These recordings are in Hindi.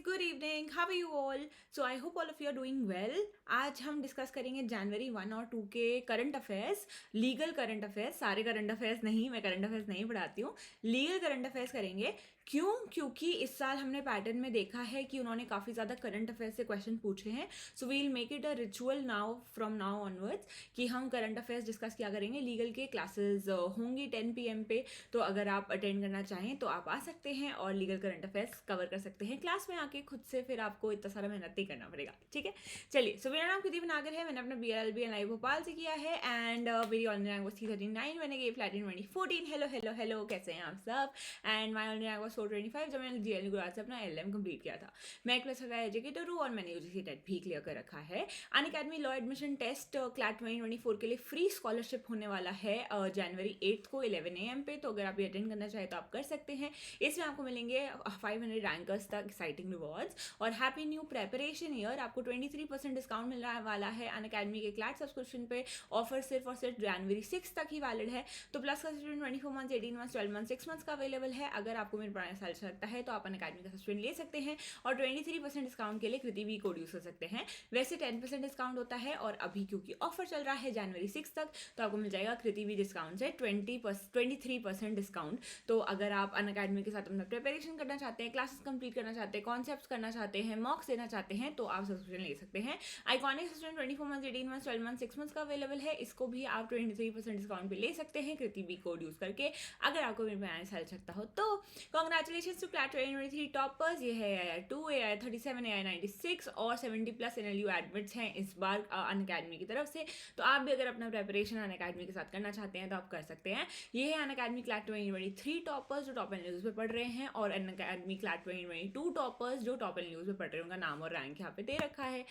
Good evening, how are you all? So I hope all of you are doing well. आज हम डिस्कस करेंगे जनवरी 1 और 2 के current affairs, legal current affairs. सारे करंट अफेयर्स नहीं, मैं करंट अफेयर्स नहीं पढ़ाती हूँ, लीगल करंट अफेयर्स करेंगे। क्यों? क्योंकि इस साल हमने पैटर्न में देखा है कि उन्होंने काफ़ी ज़्यादा करंट अफेयर्स से क्वेश्चन पूछे हैं। So we will make it a ritual now from now onwards कि हम करंट अफेयर्स डिस्कस किया करेंगे। लीगल के क्लासेस होंगी 10 PM पे, तो अगर आप अटेंड करना चाहें तो आप आ सकते हैं और लीगल करंट अफेयर्स कवर कर सकते हैं क्लास में आके खुद से। फिर आपको इतना सारा मेहनत नहीं करना पड़ेगा, ठीक है? चलिए, सो मेरा नाम कृति नागर है, मैंने अपना BLLB भोपाल से किया है एंड मेरी ऑनलाइन रैंक वाज 339 मैंने गई flat in 2014। Hello hello hello, कैसे हैं आप सब? And my online rank was 425 जब मैंने GLU गुजरात से अपना LM कंप्लीट किया था। मैं एक प्लस एजुकेटर हूँ और मैंने UGC टेट भी क्लियर कर रखा है। Unacademy law admission test CLAT 2024 के लिए फ्री स्कॉलरशिप होने वाला है जनवरी 8 को 11 AM पे, तो अगर आप ये अटेंड करना चाहें तो आप कर सकते हैं। इसमें आपको मिलेंगे 500 रैंकर्स तक एक्साइटिंग रिवॉर्ड्स और हैप्पी न्यू प्रेपरेशन ईयर। आपको 23% डिस्काउंट मिलने वाला है अनअकैडमी के क्लैट सब्सक्रिप्शन पे। ऑफर सिर्फ और सिर्फ जनवरी 6 तक ही वैलिड है। तो प्लस का subscription 24 months, 18 months, 12 months, 6 months का अवेलेबल है। अगर आपको मेरे पुराने साल अच्छा लगता है तो आप अनअकैडमी का सब्सक्रिप्शन ले सकते हैं और 23% डिस्काउंट के लिए कृति भी कोड यूज कर सकते हैं। वैसे 10% डिस्काउंट होता है और अभी क्योंकि ऑफर चल रहा है जनवरी 6 तक, तो आपको मिल जाएगा कृति भी डिस्काउंट से 23% डिस्काउंट। तो अगर आप अनअकैडमी के साथ अपना प्रिपरेशन करना चाहते हैं, क्लासेस कंप्लीट करना चाहते हैं, कॉन्सेप्ट्स करना चाहते हैं, मॉक्स देना चाहते हैं, तो आप सब्सक्रिप्शन ले सकते हैं। Iconic subscription 24 months, 18 months, 12 months, 6 months का अवेलेबल है। इसको भी आप 23% डिस्काउंट पे ले सकते हैं कृति बी कोड यूज करके, अगर आपको मेरे में आने सकता हो तो। Congratulation to CLAT 2023 toppers. ये है AIR2, AIR37, AIR96 और 70+ NLU एडमिट्स हैं इस बार अनअकैडमी की तरफ से। तो आप भी अगर अपना प्रेपरेशन अनअकैडमी के साथ करना चाहते हैं तो आप कर सकते हैं। ये है अनअकैडमी क्लैट 2023 टॉपर्स जो टॉप एंड न्यूज़ पे पढ़ रहे हैं, और अनअकैडमी क्लैट 2022 टॉपर्स जो टॉप एंड न्यूज़ पे पढ़ रहे हैं, उनका नाम और रैंक यहाँ पे दे रखा है।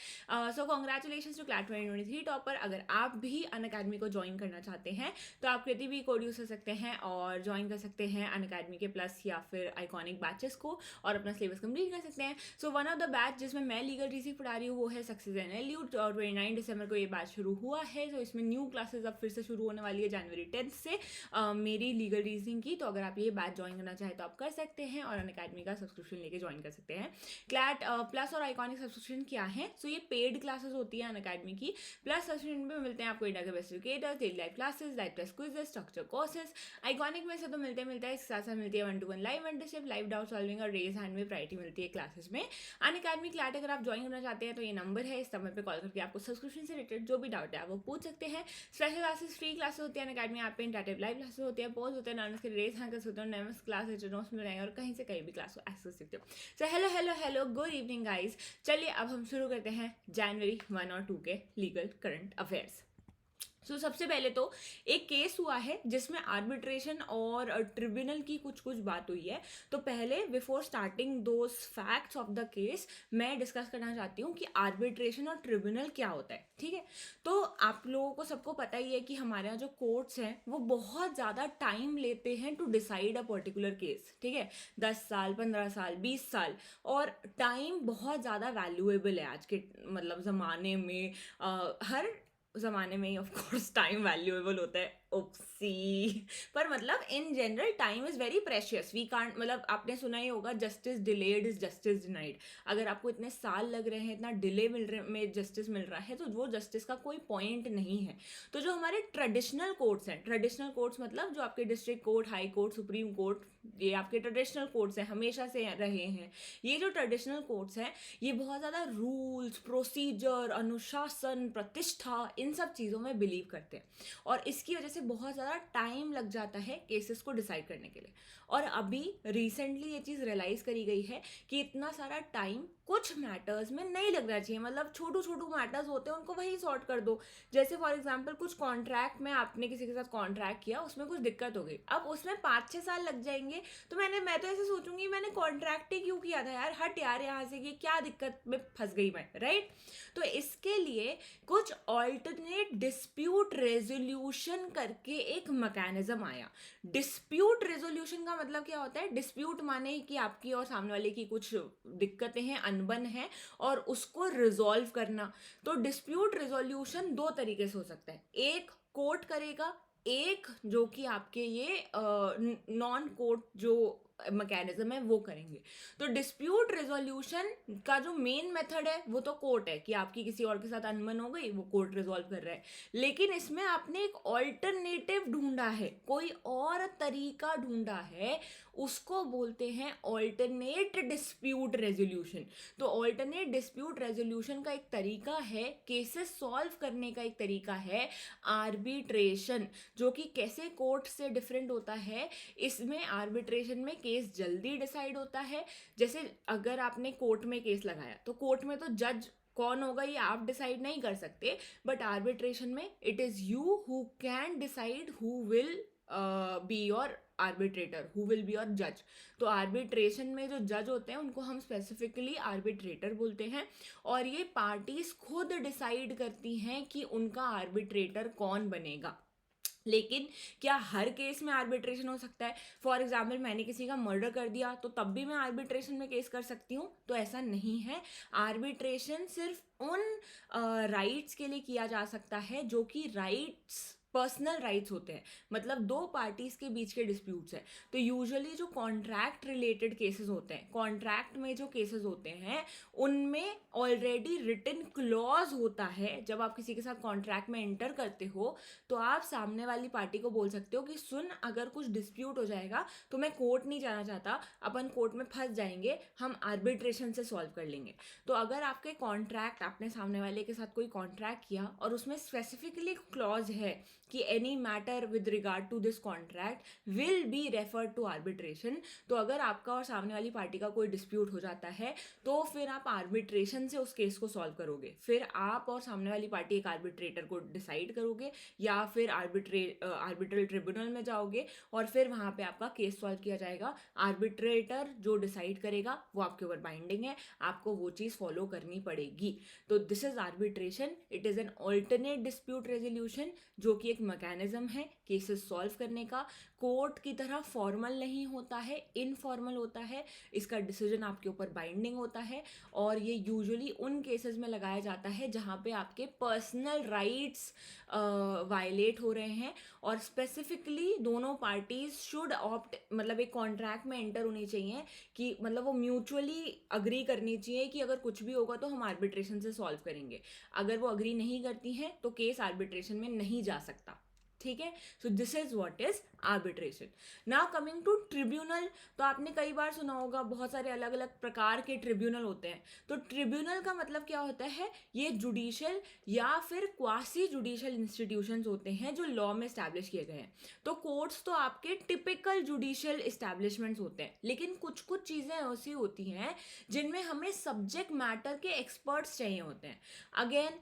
So congratulation to CLAT 2023 topper. अगर आप भी अनअकैडमी को ज्वाइन करना चाहते हैं तो आप कृति भी कोड यूज कर सकते हैं और ज्वाइन कर सकते हैं अनअकैडमी के प्लस या फिर आइकॉनिक बैचेस को और अपना सिलेबस कंप्लीट कर सकते हैं। So one of the batch जिसमें मैं लीगल रीसी पढ़ा रही हूँ वो है सक्सेस NLU, और 29 दिसंबर को ये बैच शुरू हुआ है। तो इसमें न्यू क्लासेस अब फिर से शुरू होने वाली है जनवरी 10 से मेरी लीगल रीजनिंग की। तो अगर आप ये बैच ज्वाइन करना चाहें तो आप कर सकते हैं और अनअकैडमी का सब्सक्रिप्शन लेके ज्वाइन कर सकते हैं। क्लैट प्लस और आइकॉनिक सब्सक्रिप्शन क्या है? सो ये पेड क्लासेस होती है अनअकैडमी की। प्लस सब्सक्रिप्शन में मिलते हैं आपको इंडिया के best educators, daily live classes, live test quizzes, structure courses. Iconic में से तो मिलते हैं इसके साथ साथ मिलती है 1-to-1 live mentorship, live doubt solving और रेज हैंड में प्रायोरिटी मिलती है क्लासेस में। अनअकैडमी क्लैट अगर आप ज्वाइन करना चाहते हैं तो ये नंबर है, इस नंबर पे कॉल करके आपको सब्सक्रिप्शन से रिलेटेड जो भी डाउट है आप वो पूछ सकते हैं। स्पेशल क्लासेस, फ्री क्लासेस होती है अनअकैडमी ऐप पे, इंटरैक्टिव लाइव क्लासेस होती है, पोस्ट होते हैं, नॉन के रेस हैंकर्स होते हैं, नोट्स क्लास नोट्स मिल जाएंगे और कहीं से कहीं भी क्लास को एक्सेस सकते हो। So hello hello hello, good evening guys. चलिए अब हम शुरू करते हैं जनवरी 1 और 2 के लीगल करंट अफेयर्स। सो सबसे पहले तो एक केस हुआ है जिसमें आर्बिट्रेशन और ट्रिब्यूनल की कुछ कुछ बात हुई है। तो पहले before starting those facts of the case मैं डिस्कस करना चाहती हूँ कि आर्बिट्रेशन और ट्रिब्यूनल क्या होता है, ठीक है? तो आप लोगों को सबको पता ही है कि हमारे यहाँ जो कोर्ट्स हैं वो बहुत ज़्यादा टाइम लेते हैं to decide a particular case, ठीक है? 10 साल, 15 साल, 20 साल, और टाइम बहुत ज़्यादा वैल्यूएबल है आज के मतलब ज़माने में। हर ज़माने में ही ऑफ कोर्स टाइम वैल्यूएबल होता है, ओप्सी। पर मतलब in general time is very precious. We can't, मतलब आपने सुना ही होगा justice delayed is justice denied. अगर आपको इतने साल लग रहे हैं, इतना डिले मिल रहे में जस्टिस मिल रहा है, तो वो जस्टिस का कोई पॉइंट नहीं है। तो जो हमारे ट्रेडिशनल कोर्ट्स हैं, ट्रेडिशनल कोर्ट्स मतलब जो आपके district court, high court, supreme court, ये आपके ट्रेडिशनल कोर्ट्स हैं, हमेशा से रहे हैं। ये जो ट्रेडिशनल कोर्ट्स हैं ये बहुत ज़्यादा रूल्स, प्रोसीजर, अनुशासन, प्रतिष्ठा, इन सब चीज़ों में बिलीव करते हैं और इसकी वजह से बहुत ज़्यादा टाइम लग जाता है केसेस को डिसाइड करने के लिए। और अभी रिसेंटली ये चीज़ रियलाइज़ करी गई है कि इतना सारा टाइम कुछ मैटर्स में नहीं लगना चाहिए। मतलब छोटू छोटू मैटर्स होते हैं उनको वही सॉर्ट कर दो। जैसे फॉर एग्जांपल कुछ कॉन्ट्रैक्ट में आपने किसी के साथ कॉन्ट्रैक्ट किया, उसमें कुछ दिक्कत हो गई, अब उसमें 5-6 साल लग जाएंगे, तो मैं तो ऐसे सोचूंगी मैंने कॉन्ट्रैक्ट ही क्यों किया था यार, हट यार यहाँ से, ये क्या दिक्कत में फंस गई मैं, राइट? तो इसके लिए कुछ ऑल्टरनेट डिस्प्यूट रेजोल्यूशन करके एक मैकेनिज्म आया। डिस्प्यूट रेजोल्यूशन का मतलब क्या होता है? डिस्प्यूट माने कि आपकी और सामने वाले की कुछ दिक्कतें हैं, अनबन है, और उसको रिजॉल्व करना। तो डिस्प्यूट रेजोल्यूशन 2 तरीके से हो सकता है। एक कोर्ट करेगा, एक जो कि आपके ये नॉन कोर्ट जो मैकेनिज्म है वो करेंगे। तो डिस्प्यूट रेजोल्यूशन का जो मेन मेथड है वो तो कोर्ट है, कि आपकी किसी और के साथ अनबन हो गई, वो कोर्ट रिजॉल्व कर रहा है। लेकिन इसमें आपने एक ऑल्टरनेटिव ढूंढा है, कोई और तरीका ढूंढा है, उसको बोलते हैं ऑल्टरनेट डिस्प्यूट रेजोल्यूशन। तो ऑल्टरनेट डिस्प्यूट रेजोल्यूशन का एक तरीका है, केसेस सॉल्व करने का एक तरीका है आर्बिट्रेशन, जो कि कैसे कोर्ट से डिफरेंट होता है। इसमें आर्बिट्रेशन में केस जल्दी डिसाइड होता है। जैसे अगर आपने कोर्ट में केस लगाया तो कोर्ट में तो जज कौन होगा ये आप डिसाइड नहीं कर सकते, बट आर्बिट्रेशन में it is you who can decide who will be your arbitrator, who will be your जज। तो आर्बिट्रेशन में जो जज होते हैं उनको हम स्पेसिफिकली आर्बिट्रेटर बोलते हैं, और ये पार्टीज खुद डिसाइड करती हैं कि उनका आर्बिट्रेटर कौन बनेगा। लेकिन क्या हर केस में आर्बिट्रेशन हो सकता है? फॉर एग्जाम्पल मैंने किसी का मर्डर कर दिया तो तब भी मैं आर्बिट्रेशन में केस कर सकती हूँ? तो ऐसा नहीं है। आर्बिट्रेशन सिर्फ उन राइट्स के लिए किया जा सकता है जो कि राइट्स पर्सनल राइट्स होते हैं, मतलब दो पार्टीज के बीच के डिस्प्यूट्स हैं। तो यूजुअली जो कॉन्ट्रैक्ट रिलेटेड केसेस होते हैं, कॉन्ट्रैक्ट में जो केसेस होते हैं उनमें ऑलरेडी रिटन क्लॉज होता है। जब आप किसी के साथ कॉन्ट्रैक्ट में एंटर करते हो तो आप सामने वाली पार्टी को बोल सकते हो कि सुन, अगर कुछ डिस्प्यूट हो जाएगा तो मैं कोर्ट नहीं जाना चाहता, अपन कोर्ट में फंस जाएंगे, हम आर्बिट्रेशन से सॉल्व कर लेंगे। तो अगर आपके कॉन्ट्रैक्ट, आपने सामने वाले के साथ कोई कॉन्ट्रैक्ट किया और उसमें स्पेसिफिकली क्लॉज है कि any matter with regard to this contract will be referred to arbitration, तो अगर आपका और सामने वाली पार्टी का कोई डिस्प्यूट हो जाता है तो फिर आप आर्बिट्रेशन से उस केस को सॉल्व करोगे। फिर आप और सामने वाली पार्टी एक आर्बिट्रेटर को डिसाइड करोगे, या फिर आर्बिट्रल ट्रिब्यूनल में जाओगे और फिर वहाँ पे आपका केस सॉल्व किया जाएगा। आर्बिट्रेटर जो डिसाइड करेगा वो आपके ऊपर बाइंडिंग है, आपको वो चीज़ फॉलो करनी पड़ेगी। तो this is arbitration, it is an alternate dispute resolution, जो कि एक मैकेनिज्म है केसेस सॉल्व करने का। कोर्ट की तरह फॉर्मल नहीं होता है, इनफॉर्मल होता है। इसका डिसीजन आपके ऊपर बाइंडिंग होता है, और ये यूजुअली उन केसेस में लगाया जाता है जहाँ पे आपके पर्सनल राइट्स वायलेट हो रहे हैं, और स्पेसिफिकली दोनों पार्टीज शुड ऑप्ट, मतलब एक कॉन्ट्रैक्ट में एंटर होनी चाहिए कि मतलब वो म्यूचुअली अग्री करनी चाहिए कि अगर कुछ भी होगा तो हम आर्बिट्रेशन से सॉल्व करेंगे। अगर वो अग्री नहीं करती हैं तो केस आर्बिट्रेशन में नहीं जा सकता। ठीक है, so this is what is arbitration. Now coming to tribunal, तो आपने कई बार सुना होगा बहुत सारे अलग अलग प्रकार के ट्रिब्यूनल होते हैं। तो ट्रिब्यूनल का मतलब क्या होता है? ये जुडिशियल या फिर क्वासी जुडिशियल इंस्टीट्यूशंस होते हैं जो लॉ में इस्टेब्लिश किए गए हैं। तो कोर्ट्स तो आपके टिपिकल जुडिशियल इस्टेब्लिशमेंट्स होते हैं, लेकिन कुछ कुछ चीज़ें ऐसी होती हैं जिनमें हमें सब्जेक्ट मैटर के एक्सपर्ट्स चाहिए होते हैं। अगेन,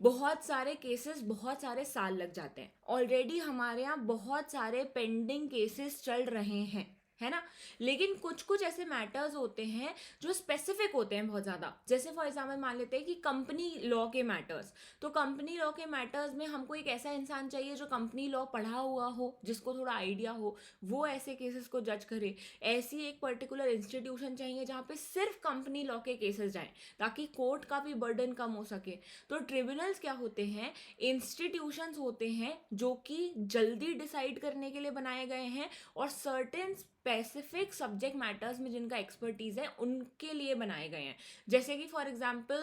बहुत सारे केसेस बहुत सारे साल लग जाते हैं। ऑलरेडी हमारे यहाँ बहुत सारे पेंडिंग केसेस चल रहे हैं, है ना। लेकिन कुछ कुछ ऐसे मैटर्स होते हैं जो स्पेसिफिक होते हैं बहुत ज़्यादा। जैसे फॉर एग्जांपल मान लेते हैं कि कंपनी लॉ के मैटर्स। तो कंपनी लॉ के मैटर्स में हमको एक ऐसा इंसान चाहिए जो कंपनी लॉ पढ़ा हुआ हो, जिसको थोड़ा आइडिया हो, वो ऐसे केसेस को जज करे। ऐसी एक पर्टिकुलर इंस्टीट्यूशन चाहिए जहाँ पे सिर्फ कंपनी लॉ के केसेस जाएं, ताकि कोर्ट का भी बर्डन कम हो सके। तो ट्रिब्यूनल्स क्या होते हैं? इंस्टीट्यूशंस होते हैं जो कि जल्दी डिसाइड करने के लिए बनाए गए हैं, और सर्टेन स्पेसिफिक सब्जेक्ट मैटर्स में जिनका एक्सपर्टीज है उनके लिए बनाए गए हैं। जैसे कि फॉर एग्जांपल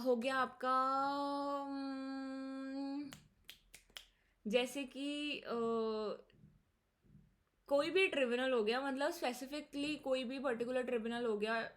हो गया आपका जैसे कि कोई भी ट्रिब्यूनल हो गया, मतलब स्पेसिफिकली कोई भी पर्टिकुलर ट्रिब्यूनल हो गया,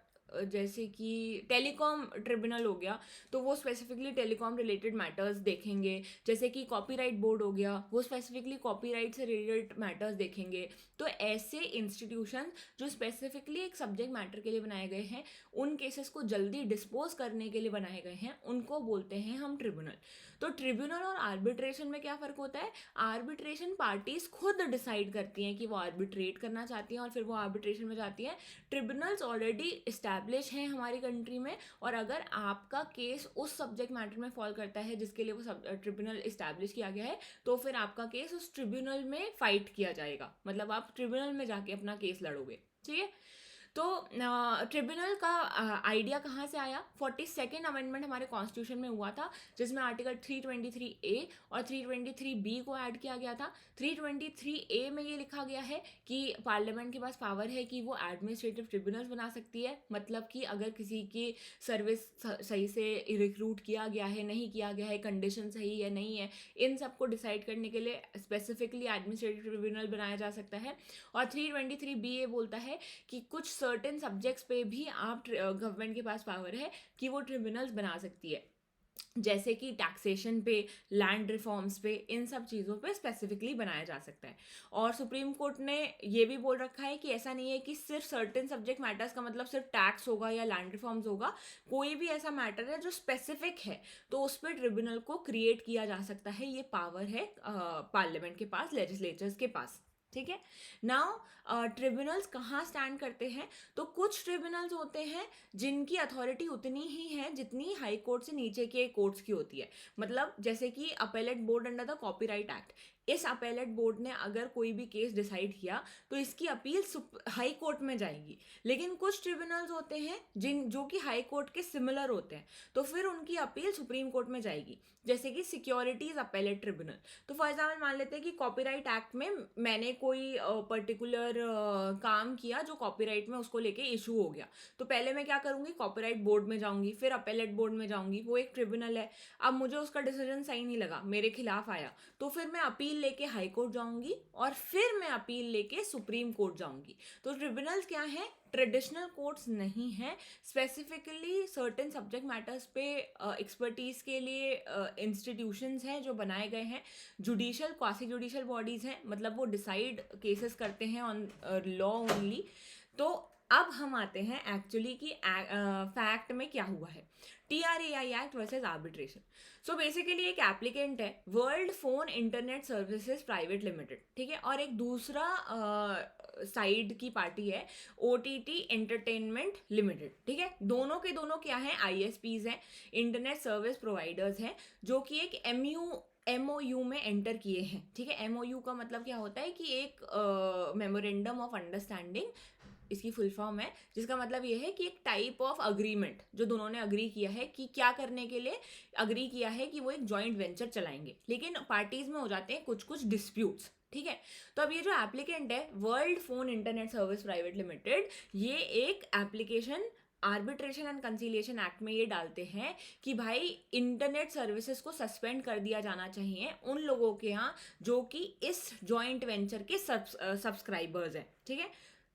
जैसे कि टेलीकॉम ट्रिब्यूनल हो गया, तो वो स्पेसिफिकली टेलीकॉम रिलेटेड मैटर्स देखेंगे। जैसे कि कॉपीराइट बोर्ड हो गया, वो स्पेसिफिकली कॉपीराइट से रिलेटेड मैटर्स देखेंगे। तो ऐसे इंस्टीट्यूशन जो स्पेसिफिकली एक सब्जेक्ट मैटर के लिए बनाए गए हैं, उन केसेस को जल्दी डिस्पोज करने के लिए बनाए गए हैं, उनको बोलते हैं हम ट्रिब्यूनल। तो ट्रिब्यूनल और आर्बिट्रेशन में क्या फ़र्क होता है? आर्बिट्रेशन पार्टीज खुद डिसाइड करती हैं कि वो आर्बिट्रेट करना चाहती हैं और फिर वो आर्बिट्रेशन में जाती हैं। ट्रिब्यूनल्स ऑलरेडी इस्टेब्लिश हैं हमारी कंट्री में, और अगर आपका केस उस सब्जेक्ट मैटर में फॉल करता है जिसके लिए वो ट्रिब्यूनल इस्टेब्लिश किया गया है, तो फिर आपका केस उस ट्रिब्यूनल में फाइट किया जाएगा, मतलब आप ट्रिब्यूनल में जाके अपना केस लड़ोगे। ठीक है, तो ट्रिब्यूनल का आइडिया कहाँ से आया? 42nd अमेंडमेंट हमारे कॉन्स्टिट्यूशन में हुआ था, जिसमें आर्टिकल 323A और 323B को ऐड किया गया था। 323A में ये लिखा गया है कि पार्लियामेंट के पास पावर है कि वो एडमिनिस्ट्रेटिव ट्रिब्यूनल्स बना सकती है, मतलब कि अगर किसी की सर्विस सही से रिक्रूट किया गया है, नहीं किया गया है, कंडीशन सही है नहीं है, इन सब को डिसाइड करने के लिए स्पेसिफिकली एडमिनिस्ट्रेटिव ट्रिब्यूनल बनाया जा सकता है। और 323B ये बोलता है कि कुछ सर्टेन सब्जेक्ट्स पे भी आप गवर्नमेंट के पास पावर है कि वो ट्रिब्यूनल्स बना सकती है, जैसे कि टैक्सेशन पे, लैंड रिफॉर्म्स पे, इन सब चीज़ों पे स्पेसिफिकली बनाया जा सकता है। और सुप्रीम कोर्ट ने ये भी बोल रखा है कि ऐसा नहीं है कि सिर्फ सर्टेन सब्जेक्ट मैटर्स का मतलब सिर्फ टैक्स होगा या लैंड रिफॉर्म्स होगा, कोई भी ऐसा मैटर है जो स्पेसिफिक है तो उस पर ट्रिब्यूनल को क्रिएट किया जा सकता है। ये पावर है पार्लियामेंट के पास, लेजिस्लेचर्स के पास। ठीक है। नाउ ट्रिब्यूनल्स कहाँ स्टैंड करते हैं? तो कुछ ट्रिब्यूनल्स होते हैं जिनकी अथॉरिटी उतनी ही है जितनी हाई कोर्ट से नीचे के कोर्ट्स की होती है। मतलब जैसे कि appellate board under the copyright act, इस अपेलेट बोर्ड ने अगर कोई भी केस डिसाइड किया तो इसकी अपील हाई कोर्ट में जाएगी। लेकिन कुछ ट्रिब्यूनल्स होते हैं जो कि हाई कोर्ट के सिमिलर होते हैं, तो फिर उनकी अपील सुप्रीम कोर्ट में जाएगी, जैसे कि सिक्योरिटीज अपेलेट ट्रिब्यूनल। तो फॉर एग्जाम्पल मान लेते हैं कि कॉपीराइट एक्ट में मैंने कोई पर्टिकुलर काम किया जो कॉपीराइट में उसको लेके इशू हो गया, तो पहले मैं क्या करूंगी, कॉपीराइट बोर्ड में जाऊंगी, फिर अपेलेट बोर्ड में जाऊंगी, वो एक ट्रिब्यूनल है। अब मुझे उसका डिसीजन सही नहीं लगा, मेरे खिलाफ आया, तो फिर मैं अपील लेके हाई कोर्ट जाऊंगी और फिर मैं अपील लेके सुप्रीम कोर्ट जाऊंगी। तो ट्रिब्यूनल्स क्या है? ट्रेडिशनल कोर्ट्स नहीं है, स्पेसिफिकली सर्टेन सब्जेक्ट मैटर्स पे एक्सपर्टीज के लिए इंस्टीट्यूशंस हैं जो बनाए गए हैं। जुडिशियल, क्वासी जुडिशियल बॉडीज हैं, मतलब वो डिसाइड केसेस करते हैं ऑन लॉ ओनली। तो अब हम आते हैं एक्चुअली कि फैक्ट में क्या हुआ है। TRAI act versus arbitration. So basically एक एप्लीकेंट है world phone internet services private limited, ठीक है, और एक दूसरा साइड की पार्टी है OTT एंटरटेनमेंट लिमिटेड, ठीक है। दोनों के दोनों क्या है? ISPs हैं, इंटरनेट सर्विस प्रोवाइडर्स हैं, जो कि एक MOU में एंटर किए हैं। ठीक है। MOU का मतलब क्या होता है कि एक मेमोरेंडम ऑफ अंडरस्टैंडिंग, इसकी फुल फॉर्म है, जिसका मतलब ये है कि एक टाइप ऑफ अग्रीमेंट जो दोनों ने अग्री किया है कि क्या करने के लिए अग्री किया है कि वो एक जॉइंट वेंचर चलाएंगे, लेकिन पार्टीज में हो जाते हैं कुछ कुछ डिस्प्यूट्स। ठीक है। तो अब ये जो एप्लीकेंट है world phone internet service private limited, ये एक application arbitration and conciliation act में ये डालते हैं कि भाई इंटरनेट सर्विसेज को सस्पेंड कर दिया जाना चाहिए उन लोगों के यहाँ जो कि इस जॉइंट वेंचर के सब्सक्राइबर्स हैं। ठीक है।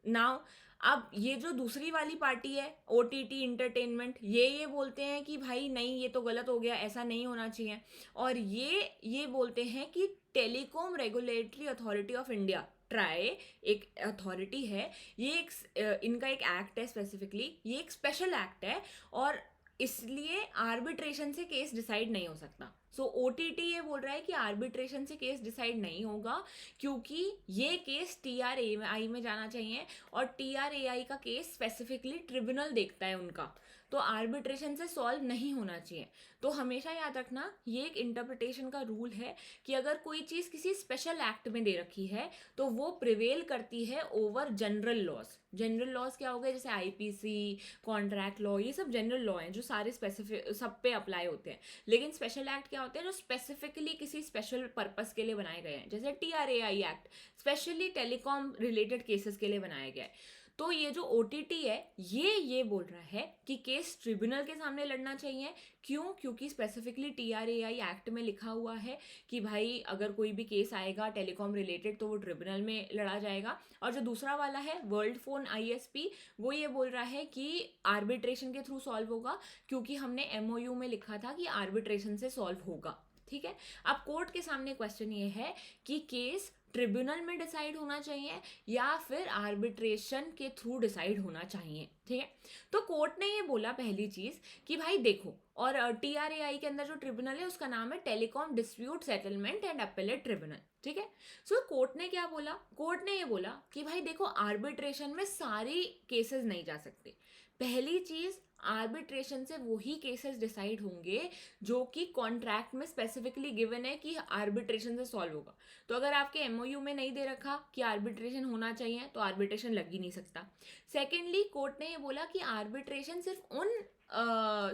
नाउ अब ये जो दूसरी वाली पार्टी है OTT इंटरटेनमेंट, ये बोलते हैं कि भाई नहीं, ये तो गलत हो गया, ऐसा नहीं होना चाहिए। और ये बोलते हैं कि telecom regulatory authority of India, try, एक अथॉरिटी है, ये एक इनका एक एक्ट है स्पेसिफिकली, ये एक स्पेशल एक्ट है और इसलिए आर्बिट्रेशन से केस डिसाइड नहीं हो सकता। सो OTT ये बोल रहा है कि आर्बिट्रेशन से केस डिसाइड नहीं होगा क्योंकि ये केस TRAI में जाना चाहिए और TRAI का केस स्पेसिफिकली ट्रिब्यूनल देखता है उनका, तो आर्बिट्रेशन से सॉल्व नहीं होना चाहिए। तो हमेशा याद रखना, ये एक इंटरप्रिटेशन का रूल है कि अगर कोई चीज़ किसी स्पेशल एक्ट में दे रखी है तो वो प्रिवेल करती है over general laws. General laws क्या हो गए? जैसे IPC, कॉन्ट्रैक्ट लॉ, ये सब जनरल लॉ हैं जो सारे स्पेसिफिक सब पे अप्लाई होते हैं। लेकिन स्पेशल एक्ट क्या होते हैं? जो स्पेसिफिकली किसी स्पेशल पर्पस के लिए बनाए गए हैं, जैसे TRAI act specially telecom related cases के लिए बनाया गया है। तो ये जो OTT है ये बोल रहा है कि केस ट्रिब्यूनल के सामने लड़ना चाहिए। क्यों? क्योंकि स्पेसिफिकली TRAI एक्ट में लिखा हुआ है कि भाई अगर कोई भी केस आएगा टेलीकॉम रिलेटेड तो वो ट्रिब्यूनल में लड़ा जाएगा। और जो दूसरा वाला है वर्ल्ड फोन ISP, वो ये बोल रहा है कि आर्बिट्रेशन के थ्रू सॉल्व होगा क्योंकि हमने MOU में लिखा था कि आर्बिट्रेशन से सॉल्व होगा। ठीक है। अब कोर्ट के सामने क्वेश्चन ये है कि केस ट्रिब्यूनल में डिसाइड होना चाहिए या फिर आर्बिट्रेशन के थ्रू डिसाइड होना चाहिए। ठीक है। तो कोर्ट ने ये बोला पहली चीज कि भाई देखो, और TRAI के अंदर जो ट्रिब्यूनल है उसका नाम है telecom dispute settlement and appellate tribunal. ठीक है। सो कोर्ट ने क्या बोला? कोर्ट ने ये बोला कि भाई देखो, आर्बिट्रेशन में सारी केसेस नहीं जा सकते। पहली चीज, आर्बिट्रेशन से वही केसेस डिसाइड होंगे जो कि कॉन्ट्रैक्ट में स्पेसिफिकली गिवन है कि आर्बिट्रेशन से सॉल्व होगा। तो अगर आपके एमओयू में नहीं दे रखा कि आर्बिट्रेशन होना चाहिए तो आर्बिट्रेशन लग ही नहीं सकता। सेकेंडली कोर्ट ने ये बोला कि आर्बिट्रेशन सिर्फ उन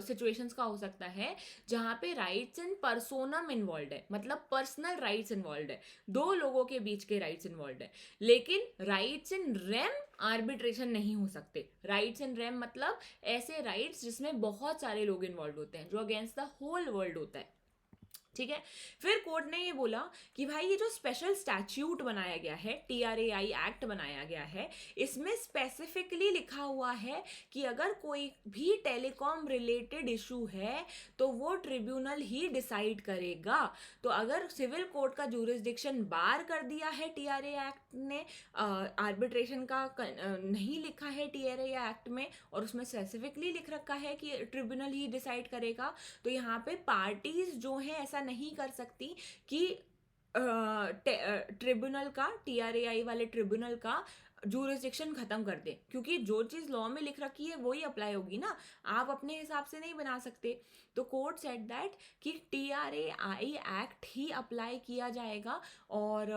सिचुएशंस का हो सकता है जहाँ पे राइट्स इन पर्सोनम इन्वॉल्व है, मतलब पर्सनल राइट्स इन्वॉल्व है, दो लोगों के बीच के राइट्स इन्वॉल्व है। लेकिन राइट्स इन रेम आर्बिट्रेशन नहीं हो सकते। राइट्स इन रेम मतलब ऐसे राइट्स जिसमें बहुत सारे लोग इन्वॉल्व होते हैं, जो अगेंस्ट द होल वर्ल्ड होता है। ठीक है। फिर कोर्ट ने ये बोला कि भाई ये जो स्पेशल स्टैच्यूट बनाया गया है, TRAI एक्ट बनाया गया है, इसमें स्पेसिफिकली लिखा हुआ है कि अगर कोई भी टेलीकॉम रिलेटेड इशू है तो वो ट्रिब्यूनल ही डिसाइड करेगा। तो अगर सिविल कोर्ट का जूरिसडिक्शन बार कर दिया है TRAI एक्ट ने, आर्बिट्रेशन का नहीं लिखा है TRAI एक्ट में, और उसमें स्पेसिफिकली लिख रखा है कि ट्रिब्यूनल ही डिसाइड करेगा, तो यहाँ पे पार्टीज जो हैं ऐसा नहीं कर सकती कि ट्रिब्यूनल का, TRAI वाले ट्रिब्यूनल का जूरिसडिक्शन खत्म कर दे, क्योंकि जो चीज़ लॉ में लिख रखी है वही अप्लाई होगी ना, आप अपने हिसाब से नहीं बना सकते। तो कोर्ट सेड दैट कि TRAI एक्ट ही अप्लाई किया जाएगा और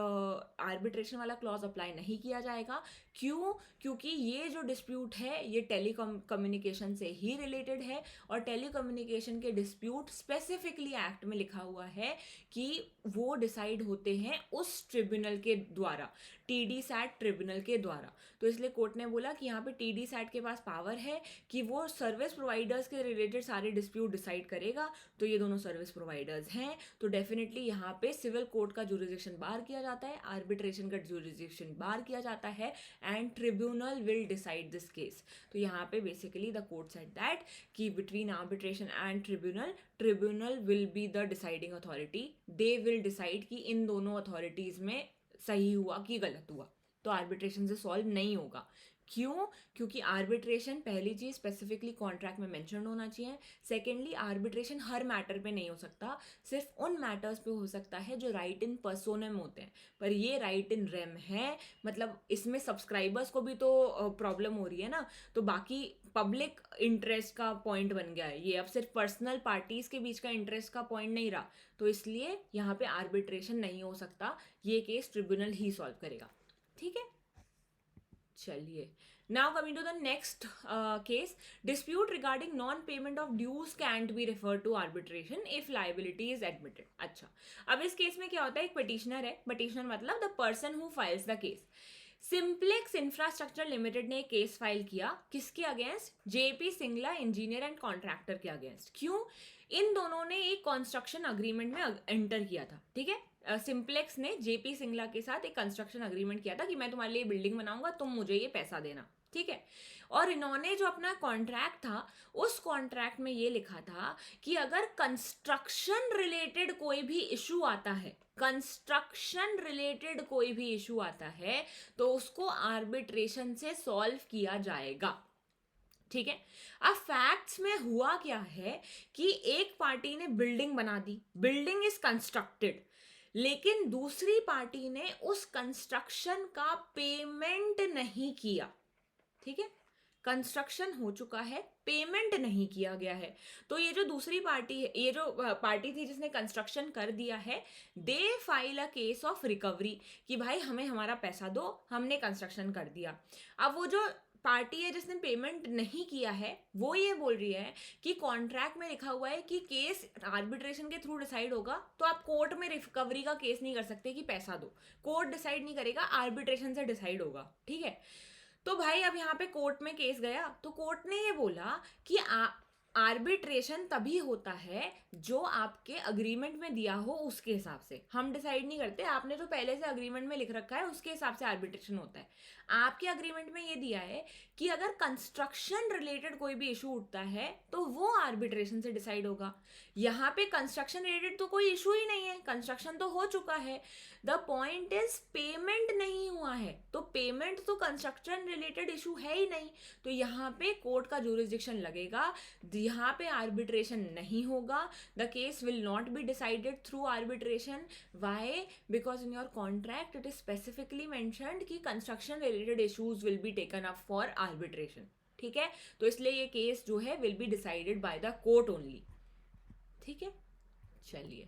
आर्बिट्रेशन वाला क्लॉज अप्लाई नहीं किया जाएगा। क्यों? क्योंकि ये जो डिस्प्यूट है ये कम्युनिकेशन से ही रिलेटेड है, और टेलीकम्युनिकेशन के डिस्प्यूट स्पेसिफिकली एक्ट में लिखा हुआ है कि वो डिसाइड होते हैं उस ट्रिब्यूनल के द्वारा, TDSAT ट्रिब्यूनल के द्वारा। तो इसलिए कोर्ट ने बोला कि यहाँ पे TDSAT के पास पावर है कि वो सर्विस प्रोवाइडर्स के रिलेटेड सारे डिस्प्यूट डिसाइड करेगा। तो ये दोनों सर्विस प्रोवाइडर्स हैं, तो डेफिनेटली यहाँ पे सिविल कोर्ट का जूरिसडिक्शन बार किया जाता है, आर्बिट्रेशन का जूरिसडिक्शन बार किया जाता है, and tribunal will decide this case. तो यहाँ पे basically the court said that कि between arbitration and tribunal will be the deciding authority. They will decide कि इन दोनों अथॉरिटीज में सही हुआ कि गलत हुआ। तो आर्बिट्रेशन से सॉल्व नहीं होगा। क्यों? क्योंकि आर्बिट्रेशन पहली चीज स्पेसिफिकली कॉन्ट्रैक्ट में मेंशन होना चाहिए। सेकेंडली आर्बिट्रेशन हर मैटर पे नहीं हो सकता, सिर्फ उन मैटर्स पे हो सकता है जो राइट इन पर्सोनम होते हैं, पर ये राइट इन रेम है, मतलब इसमें सब्सक्राइबर्स को भी तो प्रॉब्लम हो रही है ना, तो बाकी पब्लिक इंटरेस्ट का पॉइंट बन गया है ये, अब सिर्फ पर्सनल पार्टीज के बीच का इंटरेस्ट का पॉइंट नहीं रहा। तो इसलिए यहाँ पे आर्बिट्रेशन नहीं हो सकता, ये केस ट्रिब्यूनल ही सॉल्व करेगा। ठीक है, चलिए now coming to the next case, dispute regarding non payment of dues can't be refer to arbitration if liability is admitted. अच्छा, अब इस केस में क्या होता है, एक पिटिशनर है, पिटिशनर मतलब the person who files the case. Simplex infrastructure limited ने केस फाइल किया, किसके against? JP Singla engineer and contractor के अगेंस्ट। क्यों? इन दोनों ने एक कंस्ट्रक्शन अग्रीमेंट में एंटर किया था। ठीक है, सिंप्लेक्स ने JP सिंगला के साथ एक कंस्ट्रक्शन अग्रीमेंट किया था कि मैं तुम्हारे लिए बिल्डिंग बनाऊंगा, तुम मुझे ये पैसा देना। ठीक है, और इन्होंने जो अपना कॉन्ट्रैक्ट था, उस कॉन्ट्रैक्ट में ये लिखा था कि अगर कंस्ट्रक्शन रिलेटेड कोई भी इशू आता है, कंस्ट्रक्शन रिलेटेड कोई भी इशू आता है, तो उसको आर्बिट्रेशन से सॉल्व किया जाएगा। ठीक है, अब फैक्ट्स में हुआ क्या है कि एक पार्टी ने बिल्डिंग बना दी, बिल्डिंग इज कंस्ट्रक्टेड, लेकिन दूसरी पार्टी ने उस कंस्ट्रक्शन का पेमेंट नहीं किया। ठीक है, कंस्ट्रक्शन हो चुका है, पेमेंट नहीं किया गया है। तो ये जो दूसरी पार्टी है, ये जो पार्टी थी जिसने कंस्ट्रक्शन कर दिया है, they file a case of recovery कि भाई हमें हमारा पैसा दो, हमने कंस्ट्रक्शन कर दिया। अब वो जो पार्टी है जिसने पेमेंट नहीं किया है, वो ये बोल रही है कि कॉन्ट्रैक्ट में लिखा हुआ है कि केस आर्बिट्रेशन के थ्रू डिसाइड होगा, तो आप कोर्ट में रिकवरी का केस नहीं कर सकते कि पैसा दो, कोर्ट डिसाइड नहीं करेगा, आर्बिट्रेशन से डिसाइड होगा। ठीक है, तो भाई अब यहाँ पे कोर्ट में केस गया, तो कोर्ट ने ये बोला कि आर्बिट्रेशन तभी होता है जो आपके अग्रीमेंट में दिया हो उसके हिसाब से, हम डिसाइड नहीं करते, आपने जो पहले से अग्रीमेंट में लिख रखा है उसके हिसाब से आर्बिट्रेशन होता है। आपके अग्रीमेंट में ये दिया है कि अगर कंस्ट्रक्शन रिलेटेड कोई भी इशू उठता है तो वो आर्बिट्रेशन से डिसाइड होगा। यहाँ पे कंस्ट्रक्शन रिलेटेड तो कोई इशू ही नहीं है, कंस्ट्रक्शन तो हो चुका है। द पॉइंट इज पेमेंट नहीं हुआ है, तो पेमेंट तो कंस्ट्रक्शन रिलेटेड इशू है ही नहीं, तो यहाँ पे कोर्ट का जुरिसडिक्शन लगेगा, यहाँ पे आर्बिट्रेशन नहीं होगा। The case will not be decided through arbitration. Why? Because in your contract it is specifically mentioned कि construction related issues will be taken up for arbitration. ठीक है, तो इसलिए ये केस जो है will be decided by the court only, ठीक है। चलिए,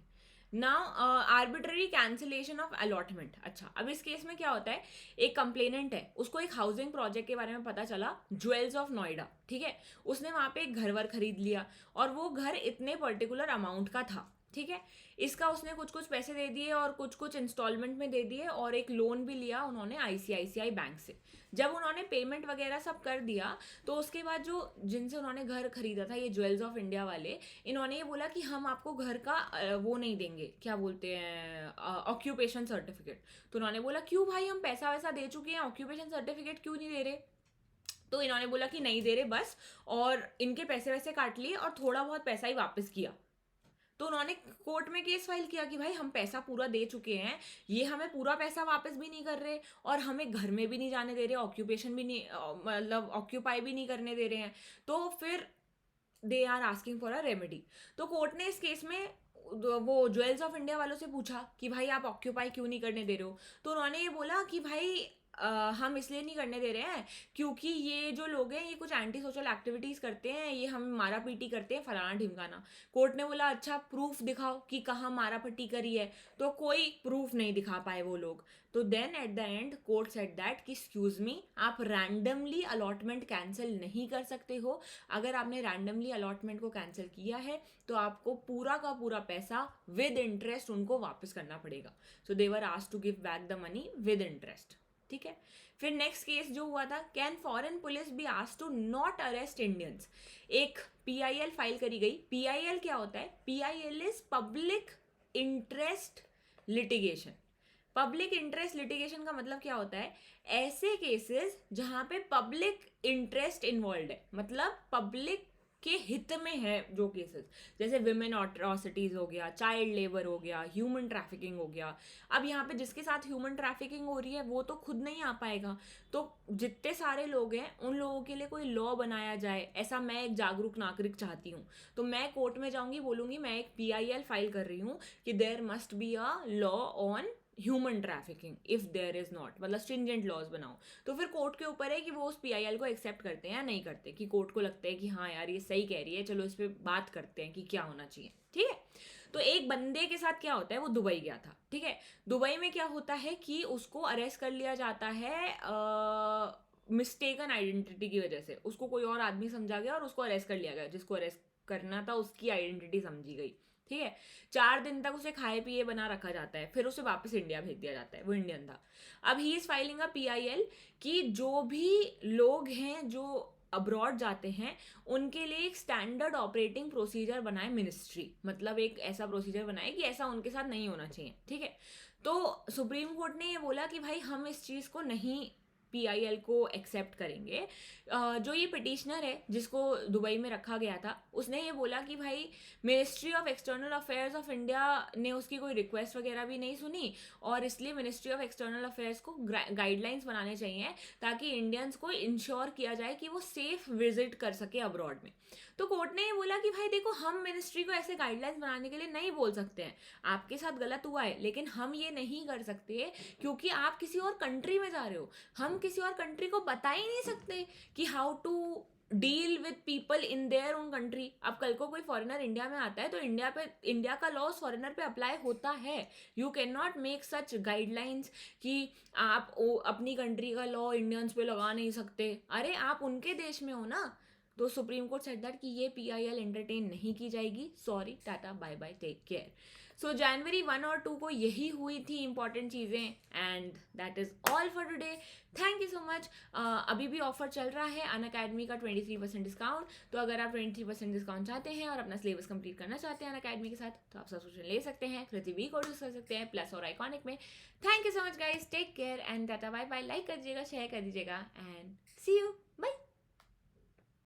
now arbitrary cancellation of allotment. अच्छा, अब इस केस में क्या होता है, एक कंप्लेनेंट है, उसको एक हाउसिंग प्रोजेक्ट के बारे में पता चला, ज्वेल्स ऑफ नोएडा, ठीक है। उसने वहां पे एक घर वर खरीद लिया और वो घर इतने पर्टिकुलर अमाउंट का था, ठीक है। इसका उसने कुछ कुछ पैसे दे दिए और कुछ कुछ इंस्टॉलमेंट में दे दिए और एक लोन भी लिया उन्होंने आईसीआईसीआई बैंक से। जब उन्होंने पेमेंट वगैरह सब कर दिया तो उसके बाद जो जिनसे उन्होंने घर खरीदा था, ये ज्वेल्स ऑफ इंडिया वाले, इन्होंने ये बोला कि हम आपको घर का वो नहीं देंगे, क्या बोलते हैं, ऑक्यूपेशन सर्टिफिकेट। तो उन्होंने बोला क्यों भाई, हम पैसा वैसा दे चुके हैं, ऑक्यूपेशन सर्टिफिकेट क्यों नहीं दे रहे। तो इन्होंने बोला कि नहीं दे रहे बस, और इनके पैसे वैसे काट लिए और थोड़ा बहुत पैसा ही वापस किया। तो उन्होंने कोर्ट में केस फाइल किया कि भाई हम पैसा पूरा दे चुके हैं, ये हमें पूरा पैसा वापस भी नहीं कर रहे और हमें घर में भी नहीं जाने दे रहे, ऑक्यूपेशन भी नहीं, मतलब ऑक्यूपाई भी नहीं करने दे रहे हैं, तो फिर they are asking for a remedy. तो कोर्ट ने इस केस में वो ज्वेल्स ऑफ इंडिया वालों से पूछा कि भाई आप ऑक्यूपाई क्यों नहीं करने दे रहे हो। तो उन्होंने ये बोला कि भाई हम इसलिए नहीं करने दे रहे हैं क्योंकि ये जो लोग हैं ये कुछ एंटी सोशल एक्टिविटीज़ करते हैं, ये हम मारा पीटी करते हैं, फलाना ढिमकाना। कोर्ट ने बोला अच्छा प्रूफ दिखाओ कि कहाँ मारा पट्टी करी है, तो कोई प्रूफ नहीं दिखा पाए वो लोग। तो then at the end court said that कि एक्सक्यूज मी, आप रैंडमली अलॉटमेंट कैंसिल नहीं कर सकते हो। अगर आपने रैंडमली अलॉटमेंट को कैंसिल किया है तो आपको पूरा का पूरा पैसा विद इंटरेस्ट उनको वापस करना पड़ेगा। So they were asked to give back the money with interest, ठीक है। फिर नेक्स्ट केस जो हुआ था, can foreign police be asked to not arrest Indians. एक पीआईएल फाइल करी गई। पीआईएल क्या होता है, PIL is public interest litigation. Public interest litigation का मतलब क्या होता है, ऐसे केसेस जहां पे पब्लिक इंटरेस्ट इन्वॉल्व है, मतलब पब्लिक के हित में है जो केसेस, जैसे विमेन अट्रॉसिटीज हो गया, चाइल्ड लेबर हो गया, ह्यूमन ट्रैफिकिंग हो गया। अब यहाँ पे जिसके साथ ह्यूमन ट्रैफिकिंग हो रही है वो तो खुद नहीं आ पाएगा, तो जितने सारे लोग हैं उन लोगों के लिए कोई लॉ बनाया जाए, ऐसा मैं एक जागरूक नागरिक चाहती हूँ। तो मैं कोर्ट में जाऊंगी, बोलूंगी मैं एक पीआईएल फाइल कर रही हूँ कि there must be a law on human trafficking, if there is not, मतलब स्ट्रिंजेंट लॉज बनाओ। तो फिर कोर्ट के ऊपर है कि वो उस पीआईएल को एक्सेप्ट करते हैं या नहीं करते, कि कोर्ट को लगता है कि हाँ यार ये सही कह रही है, चलो इस पर बात करते हैं कि क्या होना चाहिए, ठीक है। तो एक बंदे के साथ क्या होता है, वो दुबई गया था, ठीक है। दुबई में क्या होता है कि उसको अरेस्ट कर लिया जाता है मिस्टेकन आइडेंटिटी की वजह से। उसको कोई और आदमी समझा गया और उसको अरेस्ट कर लिया गया, जिसको अरेस्ट करना था उसकी आइडेंटिटी समझी गई, ठीक है। 4 दिन तक उसे खाए पिए बना रखा जाता है, फिर उसे वापस इंडिया भेज दिया जाता है, वो इंडियन था। अब he is filing a PIL कि जो भी लोग हैं जो अब्रॉड जाते हैं उनके लिए एक स्टैंडर्ड ऑपरेटिंग प्रोसीजर बनाए मिनिस्ट्री, मतलब एक ऐसा प्रोसीजर बनाए कि ऐसा उनके साथ नहीं होना चाहिए, ठीक है। तो सुप्रीम कोर्ट ने ये बोला कि भाई हम इस चीज़ को नहीं पीआईएल को एक्सेप्ट करेंगे। जो ये पिटिशनर है जिसको दुबई में रखा गया था, उसने ये बोला कि भाई ministry of external affairs of India ने उसकी कोई रिक्वेस्ट वगैरह भी नहीं सुनी, और इसलिए मिनिस्ट्री ऑफ एक्सटर्नल अफेयर्स को गाइडलाइंस बनाने चाहिए ताकि इंडियंस को इंश्योर किया जाए कि वो सेफ विजिट कर सके अब्रॉड में। तो कोर्ट ने ये बोला कि भाई देखो, हम मिनिस्ट्री को ऐसे गाइडलाइंस बनाने के लिए नहीं बोल सकते हैं, आपके साथ गलत हुआ है लेकिन हम ये नहीं कर सकते क्योंकि आप किसी और कंट्री में जा रहे हो। हम किसी और कंट्री को बता ही नहीं सकते कि how to deal with people in their own country. अब कल को कोई फॉरेनर इंडिया में आता है तो इंडिया का लॉ फॉरेनर पे अप्लाई होता है। You can not make such guidelines कि आप अपनी कंट्री का लॉ इंडियंस पे लगा नहीं सकते, अरे आप उनके देश में हो ना। तो सुप्रीम कोर्ट सेड दैट कि ये पीआईएल एंटरटेन नहीं की जाएगी, sorry, tata bye bye, take care. So जनवरी 1 और 2 को यही हुई थी इंपॉर्टेंट चीज़ें, and that is all for today. Thank you so much. अभी भी ऑफर चल रहा है अनअकैडमी का 23% डिस्काउंट, तो अगर आप 23% डिस्काउंट चाहते हैं और अपना सिलेबस कंप्लीट करना चाहते हैं अनअकैडमी के साथ तो आप सब्सक्रिप्शन ले सकते हैं, कृति भी कोर्स कर सकते हैं प्लस और आइकॉनिक में। Thank you so much guys, take care and tata bye bye. Like कर दीजिएगा, शेयर कर दीजिएगा एंड सी यू।